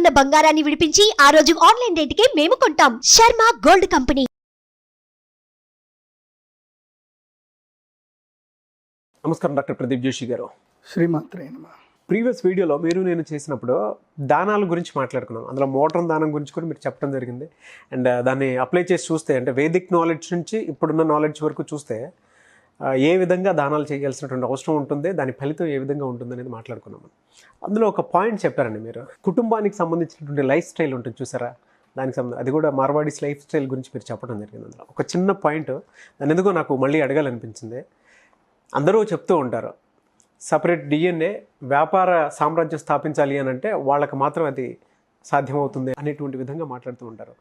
ఉన్న బంగారాన్ని విడిపించి ఆ రోజు ఆన్లైన్ రేటుకే మేము కొంటాం. Sharma gold company. నమస్కారం డాక్టర్ ప్రదీప్ జోషి గారు. శ్రీమాత్రే నమః. ప్రీవియస్ వీడియోలో మీరు నేను చేసినప్పుడు దానాల గురించి మాట్లాడుకున్నాం. అందులో మోడ్రన్ దానం గురించి కూడా మీరు చెప్పడం జరిగింది. అండ్ దాన్ని అప్లై చేసి చూస్తే అంటే వేదిక్ నాలెడ్జ్ నుంచి ఇప్పుడున్న నాలెడ్జ్ వరకు చూస్తే ఏ విధంగా దానాలు చేయాల్సినటువంటి అవసరం ఉంటుంది, దాని ఫలితం ఏ విధంగా ఉంటుంది అనేది మాట్లాడుకున్నాము. అందులో ఒక పాయింట్ చెప్పారండి మీరు, కుటుంబానికి సంబంధించినటువంటి లైఫ్ స్టైల్ ఉంటుంది చూసారా, దానికి సంబంధించి అది కూడా మార్వాడీస్ లైఫ్ స్టైల్ గురించి మీరు చెప్పడం జరిగింది. అందులో ఒక చిన్న పాయింట్ దాని ఎందుకో నాకు మళ్ళీ అడగాలనిపించింది. అందరూ చెప్తూ ఉంటారు సపరేట్ డిఎన్ఏ వ్యాపార సామ్రాజ్యం స్థాపించాలి అని అంటే వాళ్ళకి మాత్రం అది సాధ్యమవుతుంది అనేటువంటి విధంగా మాట్లాడుతూ ఉంటారు.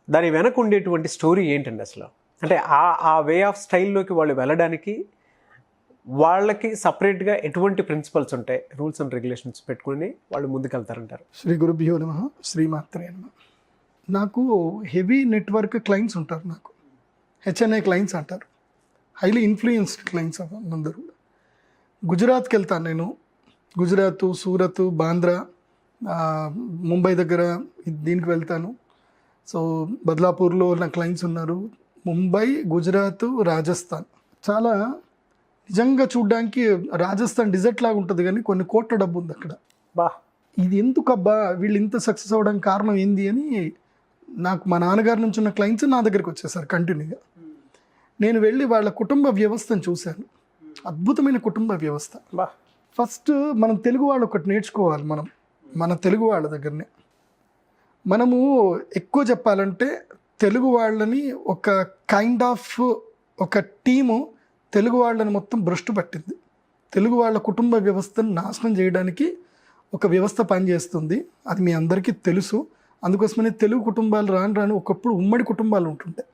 దాని వెనక ఉండేటువంటి స్టోరీ ఏంటండి అసలు? అంటే ఆ వే ఆఫ్ స్టైల్లోకి వాళ్ళు వెళ్ళడానికి వాళ్ళకి సపరేట్గా ఎటువంటి ప్రిన్సిపల్స్ ఉంటాయి, రూల్స్ అండ్ రెగ్యులేషన్స్ పెట్టుకుని వాళ్ళు ముందుకెళ్తారంటారు? శ్రీ గురుభ్యో నమః. శ్రీమాత్రే నమః. నాకు హెవీ నెట్వర్క్ క్లయింట్స్ ఉంటారు. నాకు హెచ్ఎన్ఐ క్లయింట్స్ అంటారు, హైలీ ఇన్ఫ్లుయెన్స్డ్ క్లయింట్స్ అందరూ. గుజరాత్కి వెళ్తాను నేను. గుజరాత్, సూరత్, బాంద్రా, ముంబై దగ్గర దీనికి వెళ్తాను. సో బద్లాపూర్లో నా క్లయింట్స్ ఉన్నారు. ముంబై, గుజరాత్, రాజస్థాన్. చాలా నిజంగా చూడ్డానికి రాజస్థాన్ డిజర్ట్ లాగా ఉంటుంది, కానీ కొన్ని కోట్ల డబ్బు ఉంది అక్కడ. ఇది ఎందుకబ్బా వీళ్ళు ఇంత సక్సెస్ అవ్వడానికి కారణం ఏంది అని నాకు మా నాన్నగారి నుంచి ఉన్న క్లయింట్స్ నా దగ్గరికి వచ్చేసారు కంటిన్యూగా. నేను వెళ్ళి వాళ్ళ కుటుంబ వ్యవస్థను చూశాను. అద్భుతమైన కుటుంబ వ్యవస్థ. ఫస్ట్ మనం తెలుగు వాళ్ళు ఒకటి నేర్చుకోవాలి. మన తెలుగు వాళ్ళ దగ్గరనే మనము ఎక్కువ చెప్పాలంటే తెలుగు వాళ్ళని ఒక కైండ్ ఆఫ్ ఒక టీము తెలుగు వాళ్ళని మొత్తం భ్రష్టు పట్టింది. తెలుగు వాళ్ళ కుటుంబ వ్యవస్థను నాశనం చేయడానికి ఒక వ్యవస్థ పనిచేస్తుంది. అది మీ అందరికీ తెలుసు. అందుకోసమనే తెలుగు కుటుంబాలు రాను ఒకప్పుడు ఉమ్మడి కుటుంబాలు ఉంటుండే.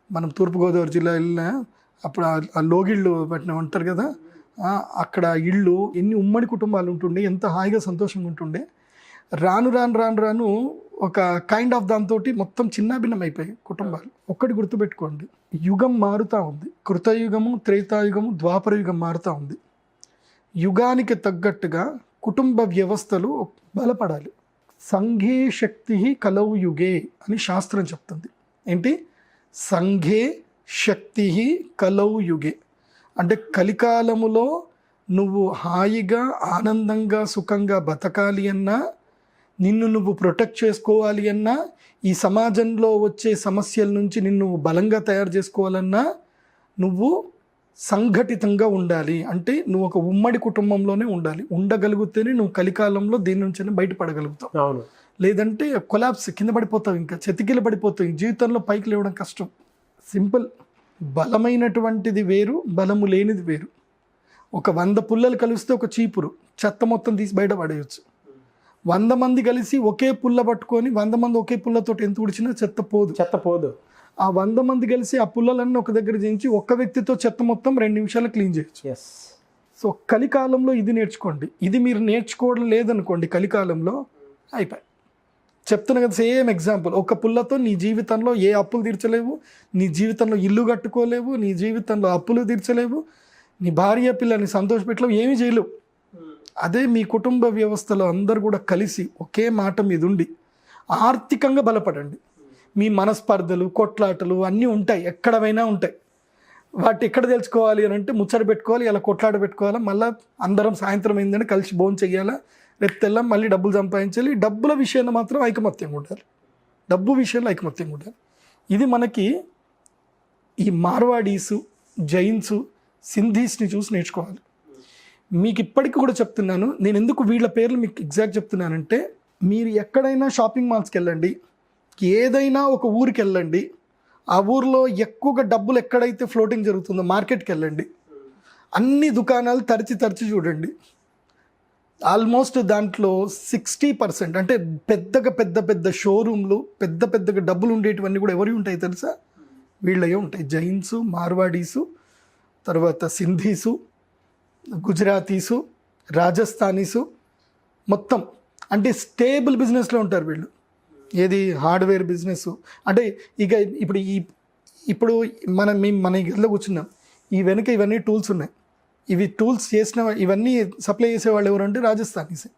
మనం తూర్పుగోదావరి జిల్లా వెళ్ళినా అప్పుడు ఆ లోగిళ్ళు పెట్టిన ఉంటారు కదా, అక్కడ ఇళ్ళు ఎన్ని ఉమ్మడి కుటుంబాలు ఉంటుండే, ఎంత హాయిగా సంతోషంగా ఉంటుండే. రాను ఒక కైండ్ ఆఫ్ దాంతో మొత్తం చిన్నాభిన్నం అయిపోయాయి కుటుంబాలు. ఒక్కటి గుర్తుపెట్టుకోండి, యుగం మారుతూ ఉంది. కృతయుగము, త్రేతాయుగము, ద్వాపర యుగం మారుతూ ఉంది. యుగానికి తగ్గట్టుగా కుటుంబ వ్యవస్థలు బలపడాలి. సంఘే శక్తి కలౌ యుగే అని శాస్త్రం చెప్తుంది. ఏంటి? సంఘే శక్తి కలౌ యుగే అంటే కలికాలములో నువ్వు హాయిగా ఆనందంగా సుఖంగా బతకాలి అన్నా, నిన్ను నువ్వు ప్రొటెక్ట్ చేసుకోవాలి అన్నా, ఈ సమాజంలో వచ్చే సమస్యల నుంచి నిన్ను బలంగా తయారు చేసుకోవాలన్నా నువ్వు సంఘటితంగా ఉండాలి. అంటే నువ్వు ఒక ఉమ్మడి కుటుంబంలోనే ఉండాలి. ఉండగలిగితేనే నువ్వు కలికాలంలో దీని నుంచి బయటపడగలుగుతావు. అవును. లేదంటే కొలాప్స్, కింద పడిపోతావు, ఇంకా చెతికిల పడిపోతావు. జీవితంలో పైకి లేవడం కష్టం. సింపుల్. బలమైనటువంటిది వేరు, బలము లేనిది వేరు. ఒక 100 పుల్లలు కలిస్తే ఒక చీపురు చెత్త మొత్తం తీసి బయట పడేయచ్చు. 100 మంది కలిసి ఒకే పుల్ల పట్టుకొని 100 మంది ఒకే పుల్లతో ఎంత ఉడిచినా చెత్త పోదు. ఆ 100 మంది కలిసి ఆ పుల్లలన్నీ ఒక దగ్గర చేయించి ఒక్క వ్యక్తితో చెత్త మొత్తం 2 నిమిషాలు క్లీన్ చేయొచ్చు. సో కలికాలంలో ఇది నేర్చుకోండి. ఇది మీరు నేర్చుకోవడం లేదనుకోండి, కలికాలంలో అయిపోయి. చెప్తున్నా కదా, సేమ్ ఎగ్జాంపుల్. ఒక పుల్లతో నీ జీవితంలో ఏ అప్పులు తీర్చలేవు, నీ జీవితంలో ఇల్లు కట్టుకోలేవు, నీ జీవితంలో అప్పులు తీర్చలేవు, నీ భార్య పిల్లని సంతోషపెట్టలేవు, ఏమీ చేయలేవు. అదే మీ కుటుంబ వ్యవస్థలో అందరూ కూడా కలిసి ఒకే మాట మీద ఉండి ఆర్థికంగా బలపడండి. మీ మనస్పర్ధలు, కొట్లాటలు అన్నీ ఉంటాయి, ఎక్కడైనా ఉంటాయి. వాటి ఎక్కడ తెలుసుకోవాలి అని అంటే ముచ్చట పెట్టుకోవాలి, ఇలా కొట్లాట పెట్టుకోవాలా, మళ్ళీ అందరం సాయంత్రం అయిందని కలిసి భోజనం చెయ్యాలా, రేపు తెల్లం మళ్ళీ డబ్బులు సంపాదించాలి. డబ్బుల విషయంలో మాత్రం ఐకమత్యంగా ఉండాలి. డబ్బు విషయంలో ఐకమత్యంగా ఉండాలి. ఇది మనకి ఈ మార్వాడీసు, జైన్స్, సింధీస్ని చూసి నేర్చుకోవాలి. మీకు ఇప్పటికీ కూడా చెప్తున్నాను, నేను ఎందుకు వీళ్ళ పేర్లు మీకు ఎగ్జాక్ట్ చెప్తున్నానంటే, మీరు ఎక్కడైనా షాపింగ్ మాల్స్కి వెళ్ళండి, ఏదైనా ఒక ఊరికి వెళ్ళండి, ఆ ఊరిలో ఎక్కువగా డబ్బులు ఎక్కడైతే ఫ్లోటింగ్ జరుగుతుందో మార్కెట్కి వెళ్ళండి, అన్ని దుకాణాలు తరిచి చూడండి. ఆల్మోస్ట్ దాంట్లో 60% అంటే పెద్ద షోరూమ్లు, పెద్దగా డబ్బులు ఉండేటివన్నీ కూడా ఎవరి ఉంటాయి తెలుసా? వీళ్ళయే ఉంటాయి. జైన్స్, మార్వాడీసు, తర్వాత సింధీసు, గుజరాతీసు, రాజస్థానీసు, మొత్తం అంటే స్టేబుల్ బిజినెస్లో ఉంటారు వీళ్ళు. ఏది? Hardware business. అంటే ఇక ఇప్పుడు మన గదిలో కూర్చున్నాం, ఈ వెనుక ఇవన్నీ టూల్స్ ఉన్నాయి. ఇవి టూల్స్ చేసిన ఇవన్నీ సప్లై చేసేవాళ్ళు ఎవరంటే రాజస్థానీసే.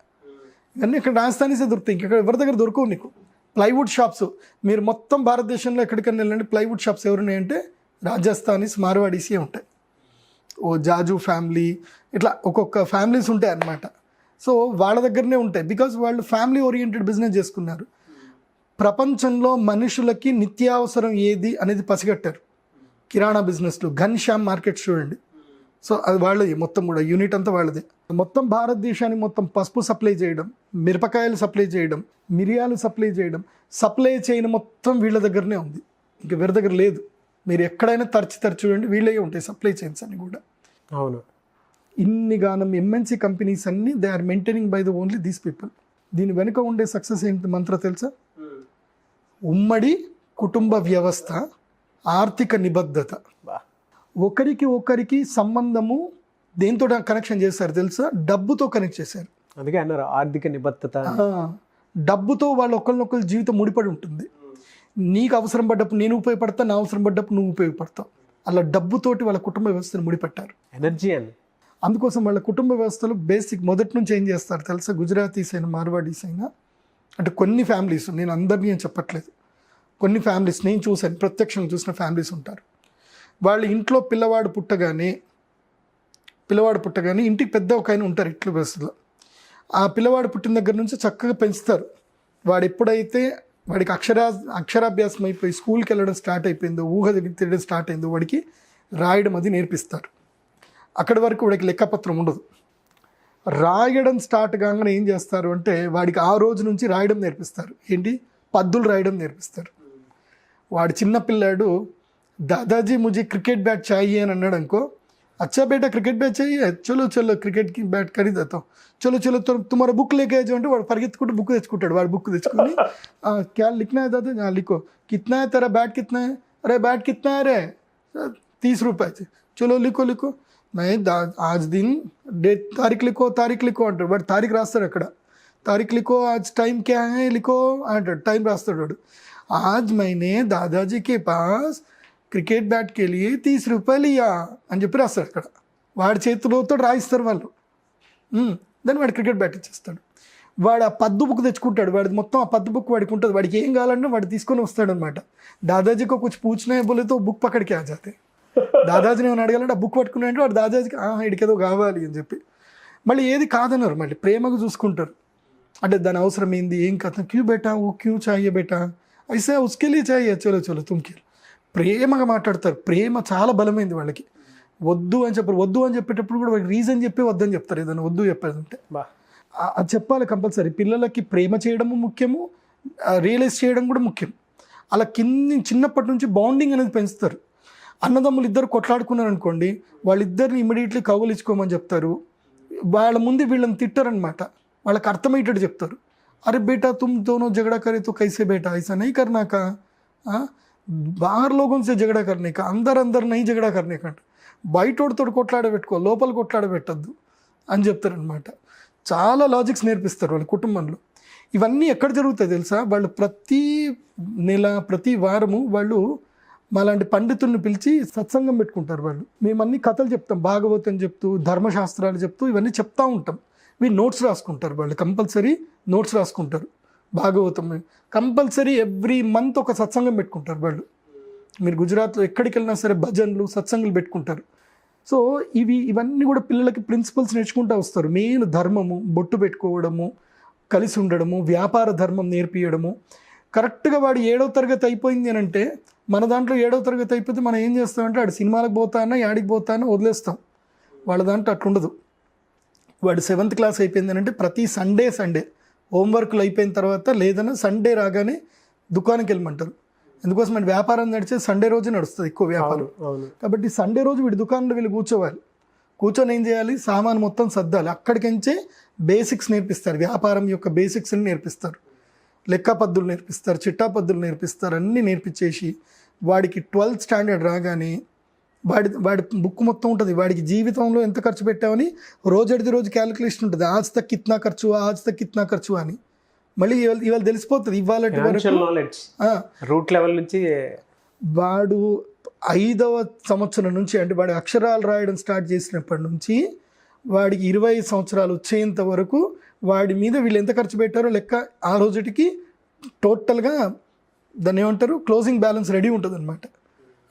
ఇవన్నీ ఇక్కడ రాజస్థానీసే దొరుకుతాయి, ఇంకా ఎవరి దగ్గర దొరకవు నీకు. ప్లైవుడ్ షాప్స్ మీరు మొత్తం భారతదేశంలో ఎక్కడికైనా వెళ్ళండి, ప్లైవుడ్ షాప్స్ ఎవరున్నాయంటే రాజస్థానీస్, మార్వాడీసే ఉంటాయి. ఓ జాజు ఫ్యామిలీ, ఇట్లా ఒక్కొక్క ఫ్యామిలీస్ ఉంటాయి అన్నమాట. సో వాళ్ళ దగ్గరనే ఉంటాయి, బికాజ్ వాళ్ళు ఫ్యామిలీ ఓరియంటెడ్ బిజినెస్ చేసుకున్నారు. ప్రపంచంలో మనుషులకి నిత్యావసరం ఏది అనేది పసిగట్టారు. కిరాణా బిజినెస్లు, ఘన్ శ్యామ్ మార్కెట్ చూడండి. సో అది వాళ్ళది మొత్తం కూడా, యూనిట్ అంతా వాళ్ళది. మొత్తం భారతదేశానికి మొత్తం పసుపు సప్లై చేయడం, మిరపకాయలు సప్లై చేయడం, మిరియాలు సప్లై చేయడం, సప్లై చైన్ మొత్తం వీళ్ళ దగ్గరనే ఉంది, ఇంకా వేరే దగ్గర లేదు. మీరు ఎక్కడైనా తరచి చూడండి, వీళ్ళే ఉంటాయి సప్లై చైన్స్ అన్ని కూడా. అవును. ఇన్ని గానం ఎంఎన్సీ కంపెనీస్ అన్ని they are maintaining by the only these people. దీని వెనుక ఉండే సక్సెస్ ఏంటి మంత్ర తెలుసా? ఉమ్మడి కుటుంబ వ్యవస్థ, ఆర్థిక నిబద్ధత. ఒకరికి సంబంధము దేంతో కనెక్షన్ చేశారు తెలుసా? డబ్బుతో కనెక్ట్ చేశారు. అందుకే అన్నారు ఆర్థిక నిబద్ధత. డబ్బుతో వాళ్ళు ఒకరినొకరు జీవితం ముడిపడి ఉంటుంది. నీకు అవసరం పడ్డప్పుడు నేను ఉపయోగపడతా, నా అవసరం పడ్డప్పుడు నువ్వు ఉపయోగపడతావు. అలా డబ్బుతోటి వాళ్ళ కుటుంబ వ్యవస్థను ముడిపెట్టారు. ఎనర్జీ అని. అందుకోసం వాళ్ళ కుటుంబ వ్యవస్థలు బేసిక్ మొదటి నుంచి ఏం చేస్తారు తెలుసా? గుజరాతీస్ అయినా మార్వాడీస్ అయినా, అంటే కొన్ని ఫ్యామిలీస్, నేను అందరినీ ఏం చెప్పట్లేదు, కొన్ని ఫ్యామిలీస్ నేను చూశాను, ప్రత్యక్షంగా చూసిన ఫ్యామిలీస్ ఉంటారు. వాళ్ళ ఇంట్లో పిల్లవాడు పుట్టగానే ఇంటికి పెద్ద ఒక ఆయన ఉంటారు ఇట్ల వ్యవస్థలో. ఆ పిల్లవాడు పుట్టిన దగ్గర నుంచి చక్కగా పెంచుతారు. వాడు ఎప్పుడైతే వాడికి అక్షరాభ్యాసం అయిపోయి స్కూల్కి వెళ్ళడం స్టార్ట్ అయిపోయిందో, ఊహ తిరగడం స్టార్ట్ అయిందో, వాడికి రాయడం అది నేర్పిస్తారు. అక్కడి వరకు వాడికి లెక్కపత్రం ఉండదు. రాయడం స్టార్ట్ కాగానే ఏం చేస్తారు అంటే వాడికి ఆ రోజు నుంచి రాయడం నేర్పిస్తారు. ఏంటి? పద్దులు రాయడం నేర్పిస్తారు. వాడు చిన్నపిల్లాడు దాదాజీ ముझे క్రికెట్ బ్యాట్ చాయి అని అన్నాడు అనుకో, అచ్చా బేటా క్రికెట్ బ్యాట్ చాయి, చలో చలో క్రికెట్ కి బ్యాట్ ఖరీదాతో, చలో చలో తుమారా బుక్ లేకే జో అంటే వాడు పరిగెత్తుకుంటూ బుక్ తెచ్చుకుంటాడు. వాడు బుక్ తెచ్చుకుని క్యా లిఖనా హై దాదా, లిఖో, కిतना है तेरा बैट कितना है, अरे बैट कितना है रे, 30 रुपये, चलो लिखो लिखो, मैं आज दिन डेट तारीख लिखो అంటాడు. వాడు తారీఖు రాస్తాడు అక్కడ, తారీఖు లిఖో, आज टाइम क्या है लिखो అంటాడు, టైం రాస్తాడు వాడు. आज मैंने दादाजी के पास క్రికెట్ బ్యాట్ కే లియే 30 రూపాయలు లియా అని చెప్పి రాస్తాడు అక్కడ. వాడి చేతిలోతో రాయిస్తారు వాళ్ళు. దాన్ని వాడు క్రికెట్ బ్యాట్ ఇచ్చేస్తాడు. వాడు ఆ పద్దు బుక్ తెచ్చుకుంటాడు. వాడి మొత్తం ఆ పద్దు బుక్ వాడికి ఉంటుంది. వాడికి ఏం కావాలంటే వాడు తీసుకొని వస్తాడు అనమాట. దాదాజీకి కుछ పూछना है बोले तो బుక్ పక్కడికి ఆ జాతే. దాదాజీని ఏమైనా అడగాలంటే ఆ బుక్ పట్టుకున్నాయంటే వాడు దాదాజీకి ఇడికి ఏదో కావాలి అని చెప్పి మళ్ళీ ఏది కాదన్నారు. మళ్ళీ ప్రేమగా చూసుకుంటారు. అంటే దాని అవసరం ఏంది, ఏం కథ, క్యూ బేటా ఓ క్యూ చాయే బేటా, ఐసా ఉస్కే లియే చాయే, చలో చలో తుమ్కి, ప్రేమగా మాట్లాడతారు. ప్రేమ చాలా బలమైంది వాళ్ళకి. వద్దు అని చెప్పారు. వద్దు అని చెప్పేటప్పుడు కూడా వాళ్ళకి రీజన్ చెప్పి వద్దని చెప్తారు. ఏదైనా వద్దు చెప్పేదంటే అది చెప్పాలి కంపల్సరీ. పిల్లలకి ప్రేమ చేయడము ముఖ్యము, రియలైజ్ చేయడం కూడా ముఖ్యం. అలా చిన్నప్పటి నుంచి బాండింగ్ అనేది పెంచుతారు. అన్నదమ్ములు ఇద్దరు కొట్లాడుకున్నారు అనుకోండి, వాళ్ళిద్దరిని ఇమీడియట్లీ కౌగులించుకోమని చెప్తారు. వాళ్ళ ముందు వీళ్ళని తిట్టారనమాట. వాళ్ళకి అర్థమయ్యేటట్టు చెప్తారు. అరే బేటా తుమ్ దోనో झगड़ा करे तो कैसे बेटा, ऐसा नहीं करना का, बाहर लोगों से झगड़ा करने का, अंदर नहीं झगड़ा करने का, బయటోడితో కొట్లాడబెట్టుకో, లోపల కొట్లాడబెట్టద్దు అని చెప్తారనమాట. చాలా లాజిక్స్ నేర్పిస్తారు వాళ్ళ కుటుంబంలో. ఇవన్నీ ఎక్కడ జరుగుతాయి తెలుసా? వాళ్ళు ప్రతి నెల ప్రతి వారము వాళ్ళు మాలాంటి పండితుల్ని పిలిచి సత్సంగం పెట్టుకుంటారు. వాళ్ళు మేమన్నీ కథలు చెప్తాం, భాగవతం చెప్తూ, ధర్మశాస్త్రాలు చెప్తూ ఇవన్నీ చెప్తూ ఉంటాం. వీళ్ళు నోట్స్ రాసుకుంటారు. వాళ్ళు కంపల్సరీ నోట్స్ రాసుకుంటారు. భాగవతం కంపల్సరీ ఎవ్రీ మంత్ ఒక సత్సంగం పెట్టుకుంటారు వాళ్ళు. మీరు గుజరాత్లో ఎక్కడికి వెళ్ళినా సరే భజన్లు, సత్సంగులు పెట్టుకుంటారు. సో ఇవన్నీ కూడా పిల్లలకి ప్రిన్సిపల్స్ నేర్చుకుంటూ వస్తారు. మెయిన్ ధర్మము, బొట్టు పెట్టుకోవడము, కలిసి ఉండడము, వ్యాపార ధర్మం నేర్పియడము. కరెక్ట్గా వాడు 7వ తరగతి అయిపోయింది అని అంటే, మన దాంట్లో 7వ తరగతి అయిపోతే మనం ఏం చేస్తామంటే వాడు సినిమాలకు పోతానో యాడికి పోతానో వదిలేస్తాం. వాళ్ళ దాంట్లో అట్లుండదు. వాడు 7th క్లాస్ అయిపోయింది అని అంటే ప్రతి సండే హోంవర్క్లు అయిపోయిన తర్వాత లేదన్నా సండే రాగానే దుకాణానికి వెళ్ళమంటారు. ఎందుకోసం అంటే వ్యాపారం నడిచే సండే రోజు నడుస్తుంది ఎక్కువ వ్యాపారం. కాబట్టి సండే రోజు వీడి దుకాణంలో వీళ్ళు కూర్చోవాలి. కూర్చొని ఏం చేయాలి, సామాన్ మొత్తం సర్దాలి. అక్కడికించే బేసిక్స్ నేర్పిస్తారు, వ్యాపారం యొక్క బేసిక్స్ని నేర్పిస్తారు, లెక్క పద్ధతులు నేర్పిస్తారు, చిట్టా పద్ధతులు నేర్పిస్తారు. అన్నీ నేర్పించేసి వాడికి 12th స్టాండర్డ్ రాగానే వాడి బుక్ మొత్తం ఉంటుంది. వాడికి జీవితంలో ఎంత ఖర్చు పెట్టామని రోజు క్యాలిక్యులేషన్ ఉంటుంది. ఆజ్ తక్ కిత్నా ఖర్చు అని మళ్ళీ ఇవాళ తెలిసిపోతుంది. ఇవాళ రూట్ లెవెల్ నుంచి వాడు 5వ సంవత్సరం నుంచి, అంటే వాడు అక్షరాలు రాయడం స్టార్ట్ చేసినప్పటి నుంచి వాడికి 25 సంవత్సరాలు వచ్చేంత వరకు వాడి మీద వీళ్ళు ఎంత ఖర్చు పెట్టారో లెక్క ఆ రోజుటికి టోటల్గా దాన్ని ఏమంటారు క్లోజింగ్ బ్యాలెన్స్ రెడీ ఉంటుంది అనమాట.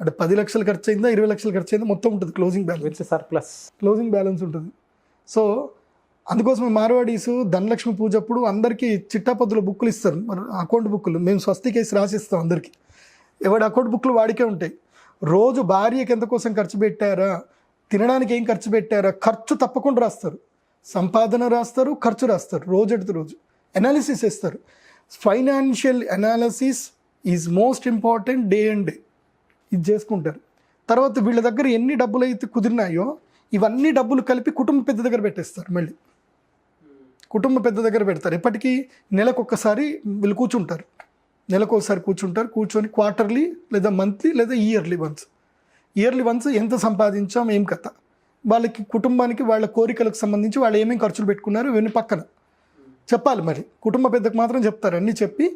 అంటే 10 లక్షలు ఖర్చు అయిందా 20 లక్షలు ఖర్చు అయిందా మొత్తం ఉంటుంది closing balance, with surplus closing balance ఉంటుంది. సో అందుకోసం మార్వాడీస్ ధనలక్ష్మి పూజ అప్పుడు అందరికీ చిట్టాపద్దుల బుక్కులు ఇస్తారు, మరి అకౌంట్ బుక్కులు మేము స్వస్తికేసి రాసిస్తాం అందరికీ. ఎవరి అకౌంట్ బుక్లు వాడికే ఉంటాయి. రోజు భార్యకి ఎంత కోసం ఖర్చు పెట్టారా, తినడానికి ఏం ఖర్చు పెట్టారా, ఖర్చు తప్పకుండా రాస్తారు, సంపాదన రాస్తారు, ఖర్చు రాస్తారు, రోజు అనాలిసిస్ ఇస్తారు. Financial analysis is most important day and day. ఇది చేసుకుంటారు. తర్వాత వీళ్ళ దగ్గర ఎన్ని డబ్బులు అయితే కుదిరినాయో ఇవన్నీ డబ్బులు కలిపి కుటుంబ పెద్ద దగ్గర పెట్టేస్తారు. మళ్ళీ కుటుంబ పెద్ద దగ్గర పెడతారు. ఎప్పటికీ నెలకొకసారి వీళ్ళు కూర్చుంటారు, నెలకొకసారి కూర్చొని క్వార్టర్లీ లేదా మంత్లీ లేదా ఇయర్లీ వన్స్ ఎంత సంపాదించాం ఏం కథ, వాళ్ళకి కుటుంబానికి వాళ్ళ కోరికలకు సంబంధించి వాళ్ళు ఏమేమి ఖర్చులు పెట్టుకున్నారు ఇవన్నీ పక్కన చెప్పాలి. మరి కుటుంబ పెద్దకు మాత్రం చెప్తారు. అన్నీ చెప్పి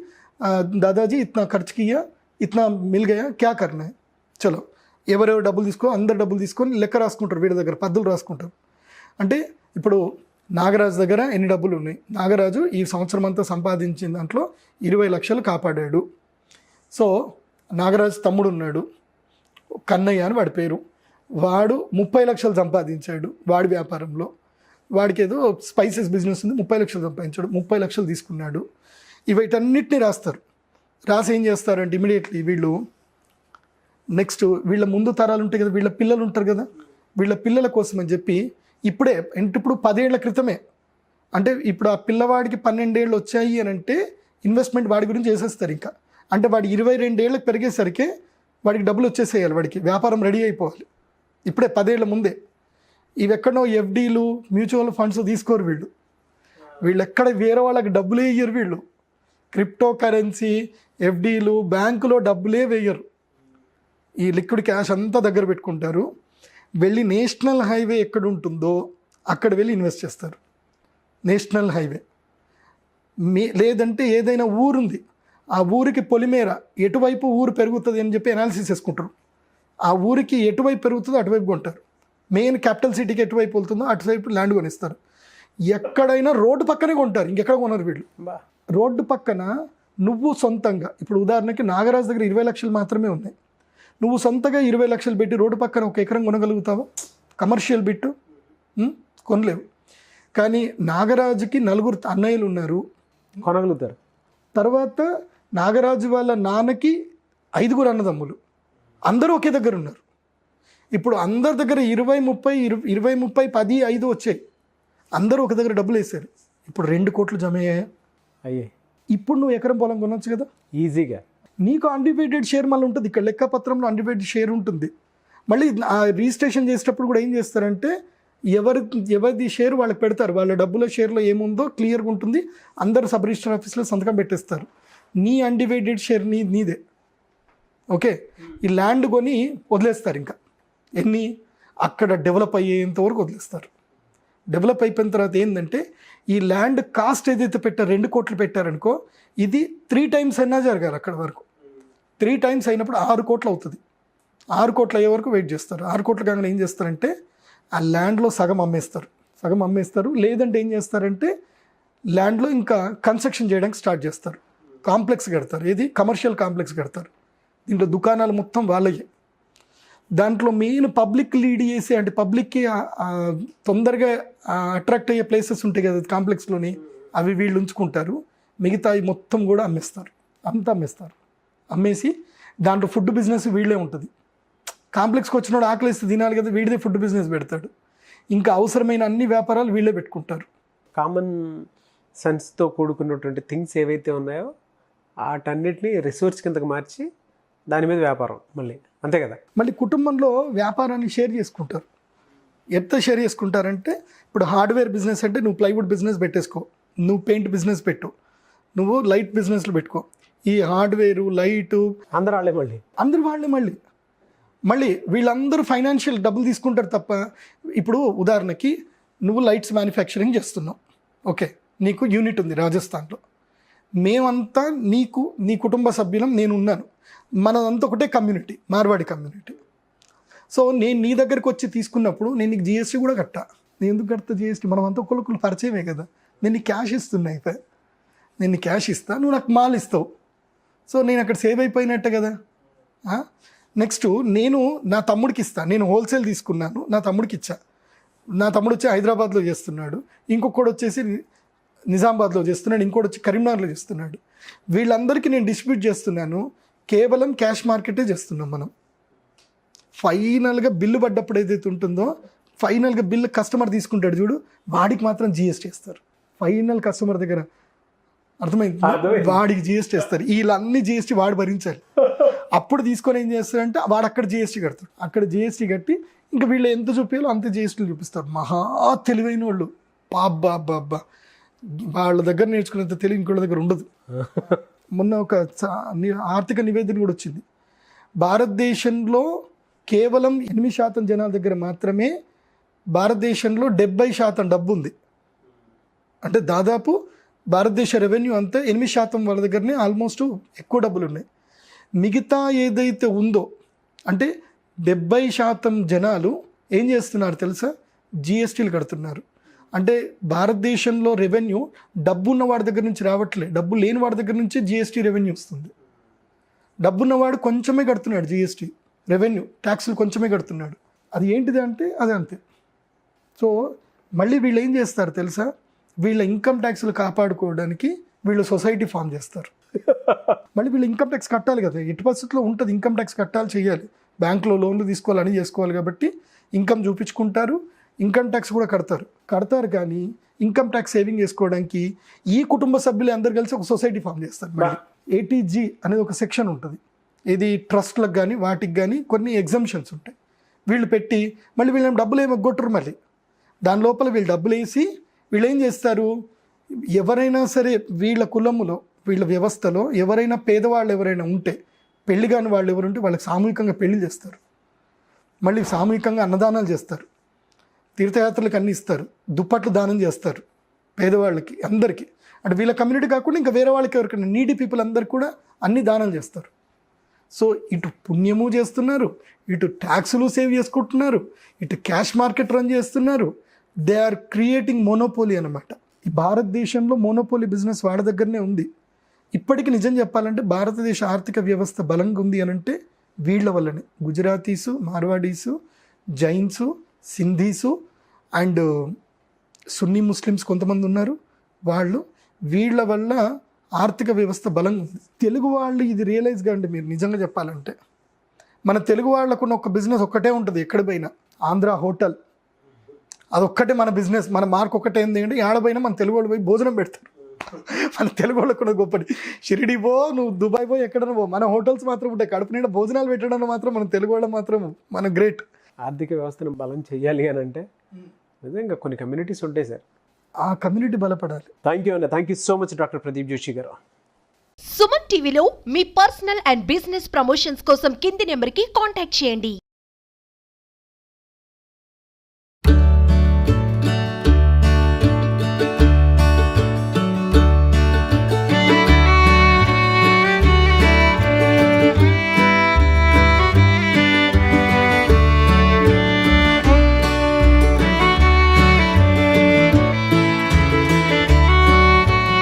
దాదాజీ ఇట్నా ఖర్చు కియా, ఇట్నా మిల్ గయా, క్యా కర్నా హై, చలో ఎవరెవరు డబ్బులు అందరు డబ్బులు తీసుకొని లెక్క రాసుకుంటారు, వీడి దగ్గర పద్దులు రాసుకుంటారు. అంటే ఇప్పుడు నాగరాజు దగ్గర ఎన్ని డబ్బులు ఉన్నాయి, నాగరాజు ఈ సంవత్సరం అంతా సంపాదించిన దాంట్లో 20 లక్షలు కాపాడాడు. సో నాగరాజు తమ్ముడు ఉన్నాడు కన్నయ్య అని వాడి పేరు, వాడు 30 లక్షలు సంపాదించాడు వాడి వ్యాపారంలో. వాడికి ఏదో స్పైసెస్ బిజినెస్ ఉంది, 30 లక్షలు సంపాదించాడు, 30 లక్షలు తీసుకున్నాడు. వీటన్నిటిని రాస్తారు. రాసి ఏం చేస్తారంటే ఇమీడియట్లీ వీళ్ళు నెక్స్ట్ వీళ్ళ ముందు తరాలు ఉంటాయి కదా, వీళ్ళ పిల్లలు ఉంటారు కదా, వీళ్ళ పిల్లల కోసం అని చెప్పి ఇప్పుడు 10 ఏళ్ల క్రితమే, అంటే ఇప్పుడు ఆ పిల్లవాడికి 12 ఏళ్ళు వచ్చాయి అని అంటే ఇన్వెస్ట్మెంట్ వాడి గురించి చేసేస్తారు. ఇంకా అంటే వాడి 22 ఏళ్ళకి పెరిగేసరికి వాడికి డబ్బులు వచ్చేసేయాలి, వాడికి వ్యాపారం రెడీ అయిపోవాలి. ఇప్పుడే 10 ఏళ్ల ముందే. ఇవి ఎక్కడో ఎఫ్డీలు మ్యూచువల్ ఫండ్స్ తీసుకోరు వీళ్ళు ఎక్కడ వేరే వాళ్ళకి డబ్బులే వేయరు. వీళ్ళు క్రిప్టో కరెన్సీ ఎఫ్డీలు బ్యాంకులో డబ్బులే వేయరు. ఈ లిక్విడ్ క్యాష్ అంతా దగ్గర పెట్టుకుంటారు. వెళ్ళి నేషనల్ హైవే ఎక్కడ ఉంటుందో అక్కడ వెళ్ళి ఇన్వెస్ట్ చేస్తారు. నేషనల్ హైవే లేదంటే ఏదైనా ఊరుంది, ఆ ఊరికి పొలిమేర ఎటువైపు ఊరు పెరుగుతుంది అని చెప్పి అనాలిసిస్ చేసుకుంటారు. ఆ ఊరికి ఎటువైపు పెరుగుతుందో అటువైపు కొంటారు. మెయిన్ క్యాపిటల్ సిటీకి ఎటువైపు వెళ్తుందో అటువైపు ల్యాండ్ కొనిస్తారు. ఎక్కడైనా రోడ్డు పక్కనే కొంటారు, ఇంకెక్కడ కొనరు వీళ్ళు. రోడ్డు పక్కన నువ్వు సొంతంగా, ఇప్పుడు ఉదాహరణకి నాగరాజు దగ్గర 20 లక్షలు మాత్రమే ఉన్నాయి, నువ్వు సొంతగా 20 లక్షలు పెట్టి రోడ్డు పక్కన 1 ఎకరం కొనగలుగుతావా? Commercial bit కొనలేవు. కానీ నాగరాజుకి 4 అన్నయ్యలు ఉన్నారు, కొనగలుగుతారు. తర్వాత నాగరాజు వాళ్ళ నాన్నకి 5 అన్నదమ్ములు, అందరూ ఒకే దగ్గర ఉన్నారు. ఇప్పుడు అందరి దగ్గర 20, 30, 10, 5 వచ్చాయి. అందరూ ఒక దగ్గర డబ్బులు వేసారు. ఇప్పుడు 2 కోట్లు జమ అయ్యాయి. ఇప్పుడు నువ్వు ఎకరం పొలం కొనొచ్చు కదా ఈజీగా. నీకు అన్డివైడెడ్ షేర్ మళ్ళీ ఉంటుంది. ఇక్కడ లెక్కపత్రంలో అన్డివైడెడ్ షేర్ ఉంటుంది. మళ్ళీ ఆ రిజిస్ట్రేషన్ చేసేటప్పుడు కూడా ఏం చేస్తారంటే ఎవరిది షేర్ వాళ్ళకి పెడతారు. వాళ్ళ డబ్బుల షేర్లో ఏముందో క్లియర్గా ఉంటుంది. అందరు సబ్ రిజిస్టర్ ఆఫీస్లో సంతకం పెట్టేస్తారు. నీ అన్డివైడెడ్ షేర్ నీదే. ఓకే, ఈ ల్యాండ్ కొని వదిలేస్తారు. ఇంకా అక్కడ డెవలప్ అయ్యేంత వరకు వదిలేస్తారు. డెవలప్ అయిపోయిన తర్వాత ఏంటంటే ఈ ల్యాండ్ కాస్ట్ ఏదైతే పెట్టారు 2 కోట్లు పెట్టారనుకో, ఇది 3 టైమ్స్ అయినా జరగాలి అక్కడ వరకు. 3 టైమ్స్ అయినప్పుడు 6 కోట్లు అవుతుంది. 6 కోట్లు అయ్యే వరకు వెయిట్ చేస్తారు. 6 కోట్ల కాగానే ఏం చేస్తారంటే ఆ ల్యాండ్లో సగం అమ్మేస్తారు. లేదంటే ఏం చేస్తారంటే ల్యాండ్లో ఇంకా కన్స్ట్రక్షన్ చేయడానికి స్టార్ట్ చేస్తారు. కాంప్లెక్స్ కడతారు. ఏది కమర్షియల్ కాంప్లెక్స్ కడతారు. దీంట్లో దుకాణాలు మొత్తం వాళ్ళయ్యే. దాంట్లో మెయిన్ పబ్లిక్ లీడ్ చేసి, అంటే పబ్లిక్కి తొందరగా అట్రాక్ట్ అయ్యే ప్లేసెస్ ఉంటాయి కదా కాంప్లెక్స్లోని, అవి వీళ్ళు ఉంచుకుంటారు. మిగతా మొత్తం కూడా అమ్మేస్తారు. అమ్మేసి దాంట్లో ఫుడ్ బిజినెస్ వీళ్ళే ఉంటుంది. కాంప్లెక్స్కి వచ్చినోడు ఆకలిస్తే తినాలి కదా, వీడిదే ఫుడ్ బిజినెస్ పెడతాడు. ఇంకా అవసరమైన అన్ని వ్యాపారాలు వీళ్ళే పెట్టుకుంటారు. కామన్ సెన్స్తో కూడుకున్నటువంటి థింగ్స్ ఏవైతే ఉన్నాయో వాటన్నిటిని రిసోర్స్ కిందకి మార్చి దాని మీద వ్యాపారం మళ్ళీ అంతే కదా. మళ్ళీ కుటుంబంలో వ్యాపారాన్ని షేర్ చేసుకుంటారు. ఎంత షేర్ చేసుకుంటారంటే ఇప్పుడు హార్డ్వేర్ బిజినెస్ అంటే నువ్వు ప్లైవుడ్ బిజినెస్ పెట్టేసుకో, నువ్వు పెయింట్ బిజినెస్ పెట్టు, నువ్వు లైట్ బిజినెస్లు పెట్టుకో. ఈ హార్డ్వేరు లైటు అందరూ వాళ్ళే మళ్ళీ వీళ్ళందరూ ఫైనాన్షియల్ డబ్బులు తీసుకుంటారు తప్ప. ఇప్పుడు ఉదాహరణకి నువ్వు లైట్స్ మ్యానుఫ్యాక్చరింగ్ చేస్తున్నావు, ఓకే, నీకు యూనిట్ ఉంది రాజస్థాన్లో. మేమంతా నీ కుటుంబ సభ్యులం, నేను ఉన్నాను, మనదంతా ఒకటే కమ్యూనిటీ, మార్వాడి కమ్యూనిటీ. సో నేను నీ దగ్గరికి వచ్చి తీసుకున్నప్పుడు నేను నీకు జిఎస్టీ కూడా కట్టా. నేను ఎందుకు కడతా జిఎస్టీ? మనమంతా ఒకరికి పరిచయమే కదా, నేను నీకు క్యాష్ ఇస్తున్నా అయితే నేను నీకు క్యాష్ ఇస్తా, నువ్వు నాకు మాల్ ఇస్తావు. సో నేను అక్కడ సేవ్ అయిపోయినట్టే కదా. నెక్స్ట్ నేను నా తమ్ముడికి ఇస్తా, నేను హోల్సేల్ తీసుకున్నాను, నా తమ్ముడికి ఇచ్చా. నా తమ్ముడు వచ్చి హైదరాబాద్లో చేస్తున్నాడు, ఇంకొకడు వచ్చేసి నిజామాబాద్లో చేస్తున్నాడు, ఇంకోటి వచ్చి కరీంనగర్లో చేస్తున్నాడు. వీళ్ళందరికీ నేను డిస్ట్రిబ్యూట్ చేస్తున్నాను, కేవలం క్యాష్ మార్కెటే చేస్తున్నాం మనం. ఫైనల్గా బిల్లు పడ్డప్పుడు ఏదైతే ఉంటుందో, ఫైనల్గా బిల్లు కస్టమర్ తీసుకుంటాడు చూడు, వాడికి మాత్రం జిఎస్టీ ఇస్తారు. ఫైనల్ కస్టమర్ దగ్గర అర్థమైంది, వాడికి జిఎస్టీ ఇస్తారు. వీళ్ళన్నీ జిఎస్టీ వాడు భరించాలి. అప్పుడు తీసుకొని ఏం చేస్తారంటే వాడు అక్కడ జిఎస్టీ కడతాడు, అక్కడ జిఎస్టీ కట్టి ఇంకా వీళ్ళు ఎంత చూపించాలో అంత జిఎస్టీలు చూపిస్తారు. మహా తెలివైన వాళ్ళు, బాబ్బా వాళ్ళ దగ్గర నేర్చుకునేంత తెలివి ఇంకోళ్ళ దగ్గర ఉండదు. మొన్న ఒక ఆర్థిక నివేదన కూడా వచ్చింది, భారతదేశంలో కేవలం 8% జనాల దగ్గర మాత్రమే భారతదేశంలో 70% డబ్బు ఉంది. అంటే దాదాపు భారతదేశ రెవెన్యూ అంతా 8% వాళ్ళ దగ్గరనే ఆల్మోస్ట్ ఎక్కువ డబ్బులు ఉన్నాయి. మిగతా ఏదైతే ఉందో అంటే 70% జనాలు ఏం చేస్తున్నారు తెలుసా, జిఎస్టీలు కడుతున్నారు. అంటే భారతదేశంలో రెవెన్యూ డబ్బు ఉన్న వాడి దగ్గర నుంచి రావట్లేదు, డబ్బు లేని వాడి దగ్గర నుంచే జిఎస్టీ రెవెన్యూ వస్తుంది. డబ్బున్నవాడు కొంచెమే కడుతున్నాడు జిఎస్టీ రెవెన్యూ, ట్యాక్సులు కొంచెమే కడుతున్నాడు. అది ఏంటిది అంటే అది అంతే. సో మళ్ళీ వీళ్ళు ఏం చేస్తారు తెలుసా, వీళ్ళ ఇన్కమ్ ట్యాక్స్లు కాపాడుకోవడానికి వీళ్ళు సొసైటీ ఫామ్ చేస్తారు. మళ్ళీ వీళ్ళు ఇన్కమ్ ట్యాక్స్ కట్టాలి కదా, ఎట్టి పరిస్థితుల్లో ఉంటుంది, ఇన్కమ్ ట్యాక్స్ కట్టాలి, చేయాలి, బ్యాంకులో లోన్లు తీసుకోవాలని చేసుకోవాలి కాబట్టి ఇన్కమ్ చూపించుకుంటారు, ఇన్కమ్ ట్యాక్స్ కూడా కడతారు. కానీ ఇన్కమ్ ట్యాక్స్ సేవింగ్ చేసుకోవడానికి ఈ కుటుంబ సభ్యులు అందరు కలిసి ఒక సొసైటీ ఫామ్ చేస్తారు. మళ్ళీ ఏటీజీ అనేది ఒక సెక్షన్ ఉంటుంది, ఇది ట్రస్ట్లకు కానీ వాటికి కానీ కొన్ని ఎగ్జంప్షన్స్ ఉంటాయి. వీళ్ళు పెట్టి మళ్ళీ వీళ్ళని డబ్బులు ఏమి కొట్టరు, మళ్ళీ దాని లోపల వీళ్ళు డబ్బులు వేసి వీళ్ళు ఏం చేస్తారు, ఎవరైనా సరే వీళ్ళ కులములో వీళ్ళ వ్యవస్థలో ఎవరైనా పేదవాళ్ళు ఎవరైనా ఉంటే, పెళ్లి కాని వాళ్ళు ఎవరు ఉంటే వాళ్ళకి సామూహికంగా పెళ్లి చేస్తారు, మళ్ళీ సామూహికంగా అన్నదానాలు చేస్తారు, తీర్థయాత్రలకు అన్ని ఇస్తారు, దుప్పట్లు దానం చేస్తారు పేదవాళ్ళకి అందరికీ. అంటే వీళ్ళ కమ్యూనిటీ కాకుండా ఇంకా వేరే వాళ్ళకి ఎవరికైనా నీడీ పీపుల్ అందరికి కూడా అన్ని దానం చేస్తారు. సో ఇటు పుణ్యము చేస్తున్నారు, ఇటు ట్యాక్సులు సేవ్ చేసుకుంటున్నారు, ఇటు క్యాష్ మార్కెట్ రన్ చేస్తున్నారు. దే ఆర్ క్రియేటింగ్ మోనోపోలీ అనమాట. ఈ భారతదేశంలో మోనోపోలీ బిజినెస్ వాడి దగ్గరనే ఉంది. ఇప్పటికీ నిజం చెప్పాలంటే భారతదేశ ఆర్థిక వ్యవస్థ బలంగా ఉంది అని అంటే వీళ్ళ వల్లనే. గుజరాతీసు, మార్వాడీసు, జైన్సు, సింధీసు అండ్ సున్నీ ముస్లిమ్స్ కొంతమంది ఉన్నారు, వీళ్ళ వల్ల ఆర్థిక వ్యవస్థ బలంగా ఉంది. తెలుగు వాళ్ళు ఇది రియలైజ్ కాండి, మీరు నిజంగా చెప్పాలంటే మన తెలుగు వాళ్ళకున్న ఒక బిజినెస్ ఒక్కటే ఉంటుంది ఎక్కడ పోయినా, ఆంధ్ర హోటల్, అదొక్కటే మన బిజినెస్. మన మార్క్ ఒక్కటే ఏంటి అంటే ఆడపోయినా మన తెలుగు వాళ్ళు పోయి భోజనం పెడతారు. మన తెలుగు వాళ్ళకు కూడా గొప్పది, షిరిడి పో, నువ్వు దుబాయ్ పో, ఎక్కడన్నా పో, మన హోటల్స్ మాత్రం ఉంటాయి. కడుపు నిండా భోజనాలు పెట్టడానికి మాత్రం మన తెలుగు వాళ్ళు మాత్రం మన గ్రేట్. ఆర్థిక వ్యవస్థను బలం చేయాలి అని అంటే నిజంగా కొన్ని కమ్యూనిటీస్ ఉంటాయి సార్, ఆ కమ్యూనిటీ బలపడాలి. Thank you so much doctor Pradeep Joshi గారు. సుమన్ టీవీలో మీ పర్సనల్ అండ్ బిజినెస్ ప్రమోషన్స్ కోసం కింది నెంబర్కి కాంటాక్ట్ చేయండి.